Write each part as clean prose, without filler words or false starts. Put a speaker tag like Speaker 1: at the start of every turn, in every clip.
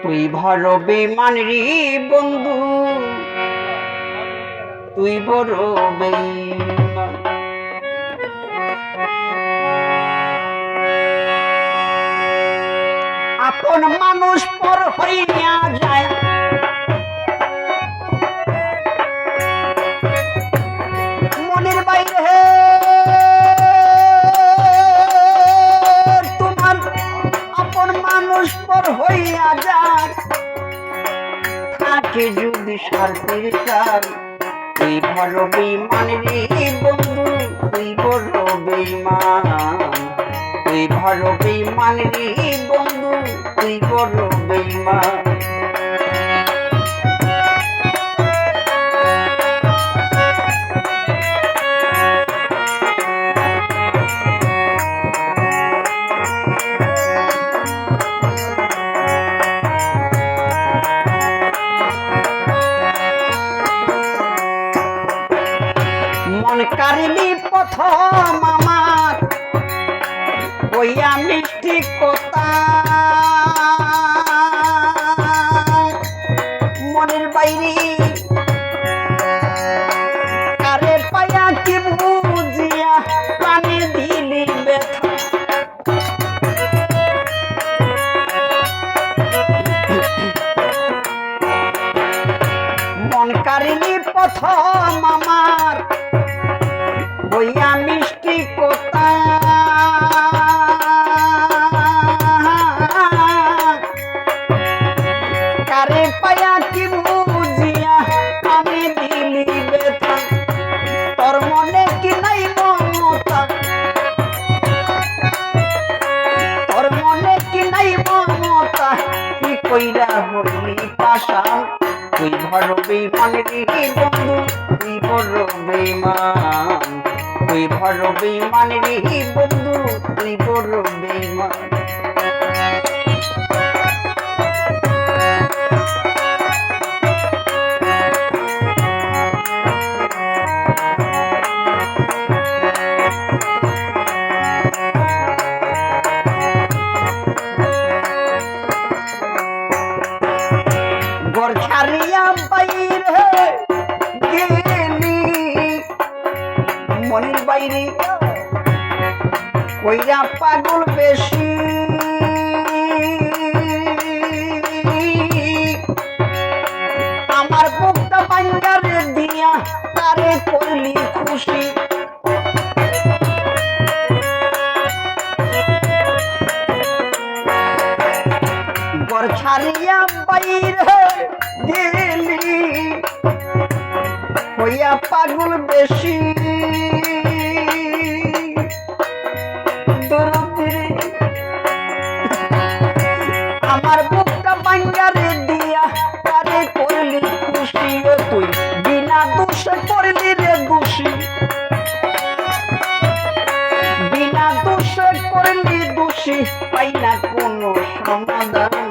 Speaker 1: তুই বড় বেঈমান রে বন্ধু, তুই বড় বেঈমান। আপন মানুষ পর হইয়া যায়, মনের বাইরে তোমার আপন মানুষ পর হইয়া যায়, থাকে যদি স্বার্থের চাল। তুই বড় বেঈমান রে বন্ধু, তুই বড় বেঈমান। তুই বড় বেঈমান রে বন্ধু, তুই বড় বেঈমান। মন কারিনি প্রথম আমার কইয়া মিষ্টি কথা, মনের বাইরে কারে পায়া কি বুঝিয়া প্রাণে দিলি ব্যথা। মন কারিনি প্রথম আমার কইয়া মিষ্টি কথা, কারে পায়া কি বুঝিয়া আমি দিলি ব্যথা। তোর মনে কি নাই মমতা, তোর মনে কি নাই মমতা, কি কইরা হইলি পাশান। তুই বড় বেঈমান রে বন্ধু, তুই বড় বেঈমান। তুই বড় বেঈমান রে বন্ধু, তুই বড় বেঈমান। ঘর ছাড়িয়া বাইরে গেলি, মনের বাইরে কইরা পাগল বেশি। আমার বুকটা বাঙ্গারে দিয়া তারে করলি খুশি। ঘর ছাড়িয়া বাইরে গেলি হইয়া পাগল বেশি। আমার বুকটা বাঙ্গারে দিয়া তারে করলি খুশি। তুই বিনা দোষে করলি রে দোষী, বিনা দোষে করলি দোষী, পাই না কোনো সমাধান।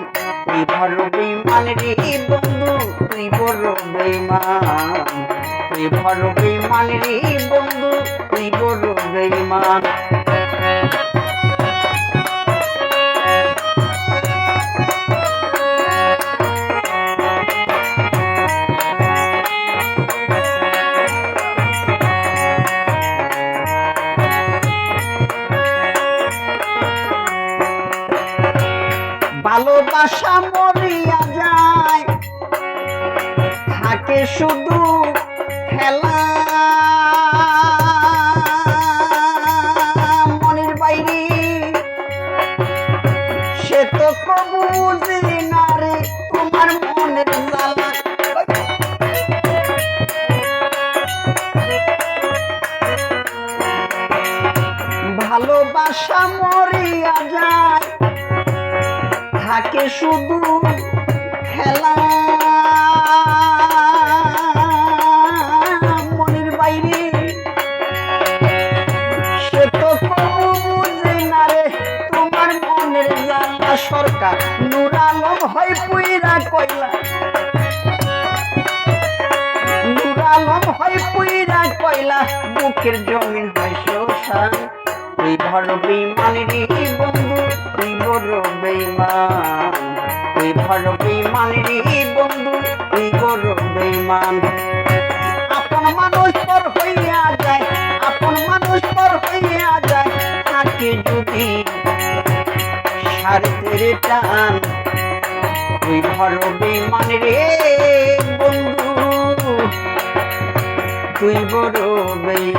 Speaker 1: তুই বড় বেঈমান রে বন্ধু, তুই বড় বেঈমান। তুই বড় বেঈমান রে বন্ধু, তুই বড় বেঈমান। ভালোবাসা মরিয়া যায়, থাকে শুধু খেলা। মনের বাইরে সে তো কবু বুঝি না রে তোমার মনের জ্বালা। ভালোবাসা মরিয়া যায়, থাকে শুধু খেলা। মনের বাইরে সে তো কবু বুঝে না রে তোমার মনের জ্বালা। সরকার নূর আলম হয় পুইরা কয়লা, নূর আলম হয় পুইরা কয়লা, বুকের জমিন হয় শ্মশান। তুই বড় বেঈমান রে বন্ধু, তুই বড় বেঈমান। তুই বড় বেঈমান রে বন্ধু, তুই বড় বেঈমান। আপন মানুষ পর হইয়া যায়, আপন মানুষ পর হইয়া যায়, থাকে যদি স্বার্থের টান। তুই বড় বেঈমান রে বন্ধু, তুই বড় বেঈমান।